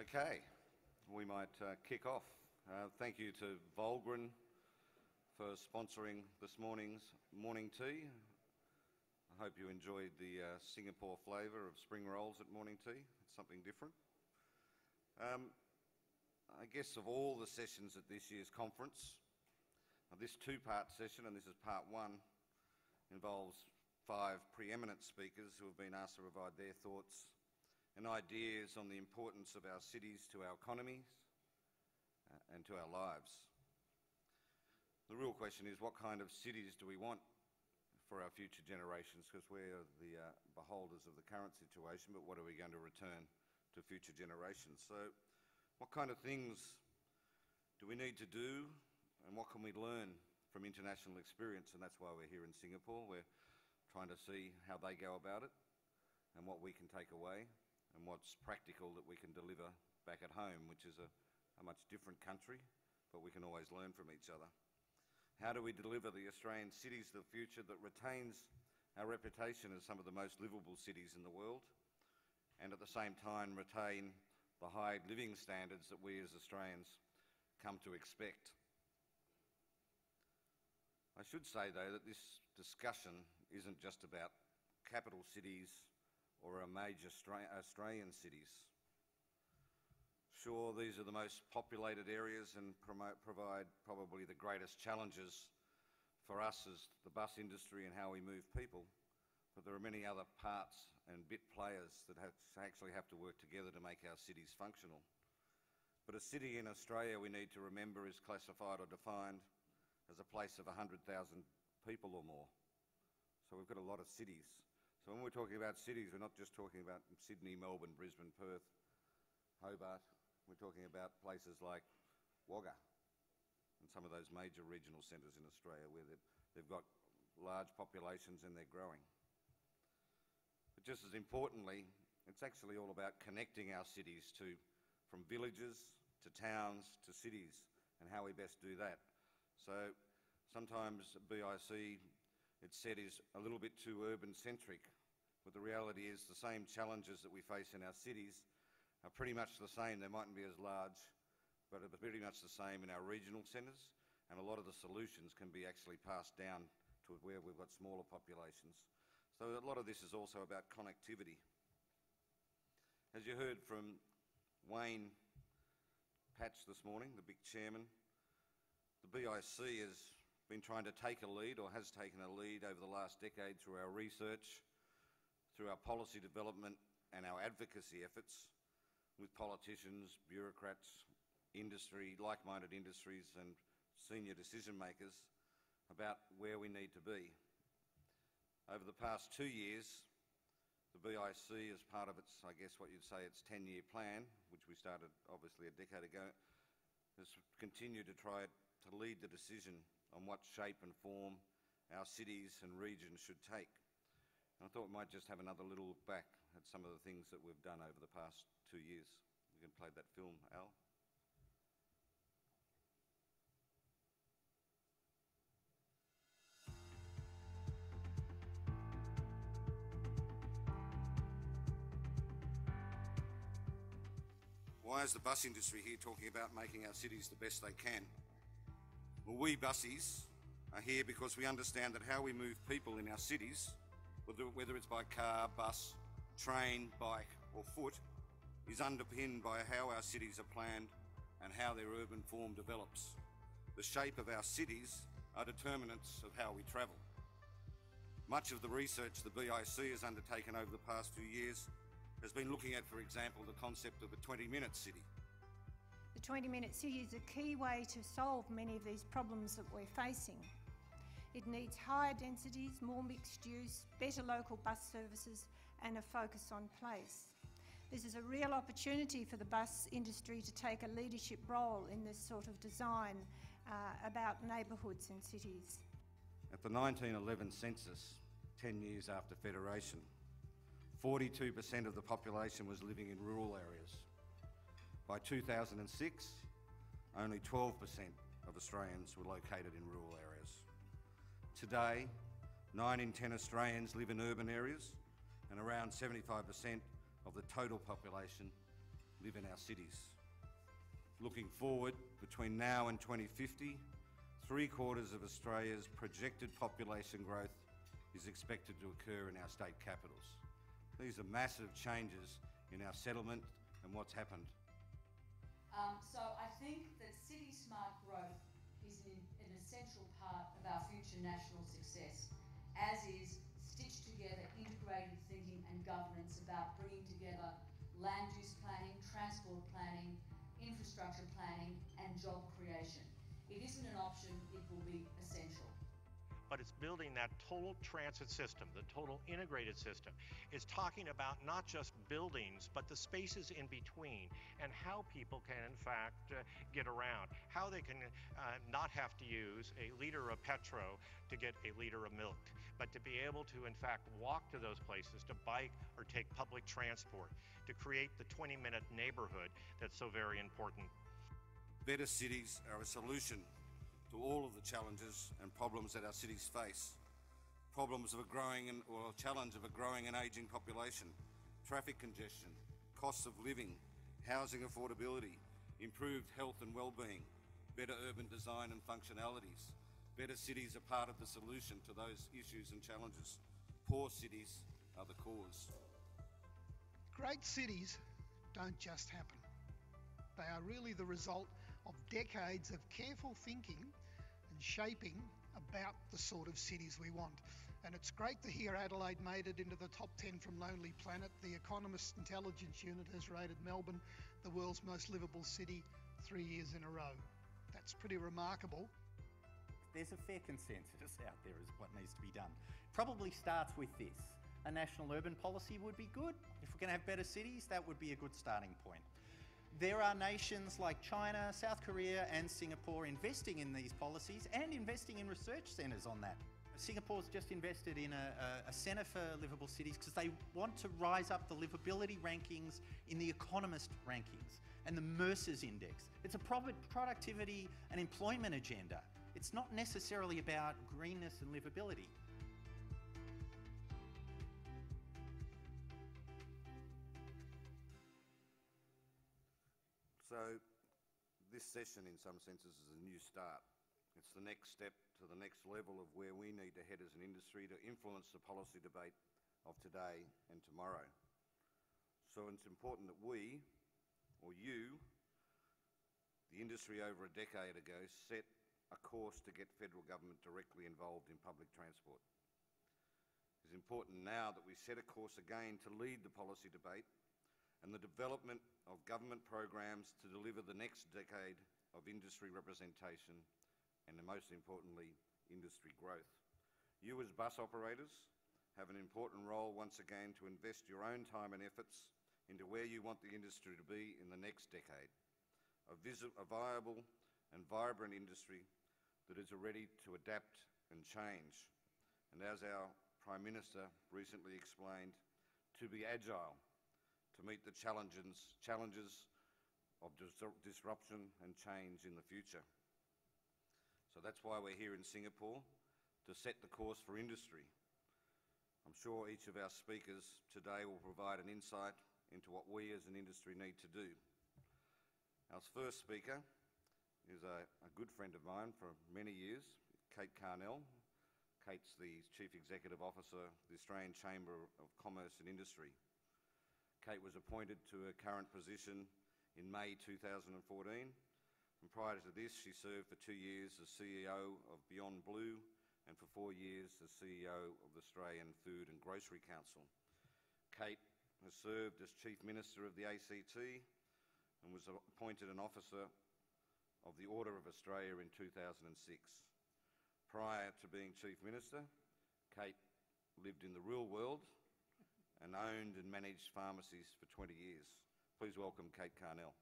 Okay, we might kick off. Thank you to Volgren for sponsoring this morning's morning tea. I hope you enjoyed the Singapore flavour of spring rolls at morning tea. It's something different. I guess of all the sessions at this year's conference, this two-part session, and this is part one, involves 5 preeminent speakers who have been asked to provide their thoughts and ideas on the importance of our cities to our economies and to our lives. The real question is, what kind of cities do we want for our future generations? Because we're the beholders of the current situation, but what are we going to return to future generations? So what kind of things do we need to do, and what can we learn from international experience? And that's why we're here in Singapore. We're trying to see how they go about it and what we can take away and what's practical that we can deliver back at home, which is a much different country, but we can always learn from each other. How do we deliver the Australian cities of the future that retains our reputation as some of the most livable cities in the world, and at the same time retain the high living standards that we as Australians come to expect? I should say, though, that this discussion isn't just about capital cities or our major Australian cities. Sure, these are the most populated areas and provide probably the greatest challenges for us as the bus industry and how we move people, but there are many other parts and bit players that actually have to work together to make our cities functional. But a city in Australia, we need to remember, is classified or defined as a place of 100,000 people or more. So we've got a lot of cities. So when we're talking about cities, we're not just talking about Sydney, Melbourne, Brisbane, Perth, Hobart. We're talking about places like Wagga and some of those major regional centres in Australia where they've got large populations and they're growing. But just as importantly, it's actually all about connecting our cities from villages to towns to cities, and how we best do that. So sometimes BIC, it's said, is a little bit too urban-centric, but the reality is the same challenges that we face in our cities are pretty much the same. They mightn't be as large, but are pretty much the same in our regional centres, and a lot of the solutions can be actually passed down to where we've got smaller populations. So a lot of this is also about connectivity. As you heard from Wayne Patch this morning, the BIC chairman, the BIC has been trying to take a lead, or has taken a lead, over the last decade through our research, through our policy development and our advocacy efforts with politicians, bureaucrats, industry, like-minded industries and senior decision makers about where we need to be. Over the past 2 years, the BIC, as part of its, I guess what you'd say, its 10-year plan, which we started obviously a decade ago, has continued to try to lead the decision on what shape and form our cities and regions should take. And I thought we might just have another little look back at some of the things that we've done over the past 2 years. You can play that film, Al. Why is the bus industry here talking about making our cities the best they can? Well, we busies are here because we understand that how we move people in our cities, whether it's by car, bus, train, bike or foot, is underpinned by how our cities are planned and how their urban form develops. The shape of our cities are determinants of how we travel. Much of the research the BIC has undertaken over the past few years has been looking at, for example, the concept of a 20-minute city. The 20-minute city is a key way to solve many of these problems that we're facing. It needs higher densities, more mixed use, better local bus services and a focus on place. This is a real opportunity for the bus industry to take a leadership role in this sort of design about neighbourhoods and cities. At the 1911 census, 10 years after Federation, 42% of the population was living in rural areas. By 2006, only 12% of Australians were located in rural areas. Today, 9 in 10 Australians live in urban areas, and around 75% of the total population live in our cities. Looking forward, between now and 2050, 3/4 of Australia's projected population growth is expected to occur in our state capitals. These are massive changes in our settlement and what's happened. So I think that city smart growth is an essential part of our future national success, as is stitched together integrated thinking and governance about bringing together land use planning, transport planning, infrastructure planning and job creation. It isn't an option, it will be essential. But it's building that total transit system, the total integrated system. It's talking about not just buildings, but the spaces in between and how people can, in fact, get around. How they can not have to use a liter of petrol to get a liter of milk, but to be able to, in fact, walk to those places, to bike or take public transport, to create the 20-minute neighborhood that's so very important. Better cities are a solution to all of the challenges and problems that our cities face. Problems of a challenge of a growing and ageing population, traffic congestion, costs of living, housing affordability, improved health and well-being, better urban design and functionalities. Better cities are part of the solution to those issues and challenges. Poor cities are the cause. Great cities don't just happen. They are really the result of decades of careful thinking and shaping about the sort of cities we want. And it's great to hear Adelaide made it into the top 10 from Lonely Planet. The Economist Intelligence Unit has rated Melbourne the world's most livable city 3 years in a row. That's pretty remarkable. There's a fair consensus out there as what needs to be done. Probably starts with this. A national urban policy would be good. If we're going to have better cities, that would be a good starting point. There are nations like China, South Korea and Singapore investing in these policies and investing in research centres on that. Singapore's just invested in a centre for livable cities because they want to rise up the livability rankings in the Economist rankings and the Mercer's Index. It's a productivity and employment agenda. It's not necessarily about greenness and livability. So this session in some senses is a new start. It's the next step to the next level of where we need to head as an industry to influence the policy debate of today and tomorrow. So it's important that we, or you, the industry over a decade ago, set a course to get federal government directly involved in public transport. It's important now that we set a course again to lead the policy debate and the development of government programs to deliver the next decade of industry representation and, most importantly, industry growth. You as bus operators have an important role once again to invest your own time and efforts into where you want the industry to be in the next decade. A viable and vibrant industry that is ready to adapt and change. And as our Prime Minister recently explained, to be agile, to meet the challenges of disruption and change in the future. So that's why we're here in Singapore, to set the course for industry. I'm sure each of our speakers today will provide an insight into what we as an industry need to do. Our first speaker is a good friend of mine for many years, Kate Carnell. Kate's the Chief Executive Officer of the Australian Chamber of Commerce and Industry. Kate was appointed to her current position in May 2014, and prior to this she served for 2 years as CEO of Beyond Blue and for 4 years as CEO of the Australian Food and Grocery Council. Kate has served as Chief Minister of the ACT and was appointed an Officer of the Order of Australia in 2006. Prior to being Chief Minister, Kate lived in the real world and owned and managed pharmacies for 20 years. Please welcome Kate Carnell.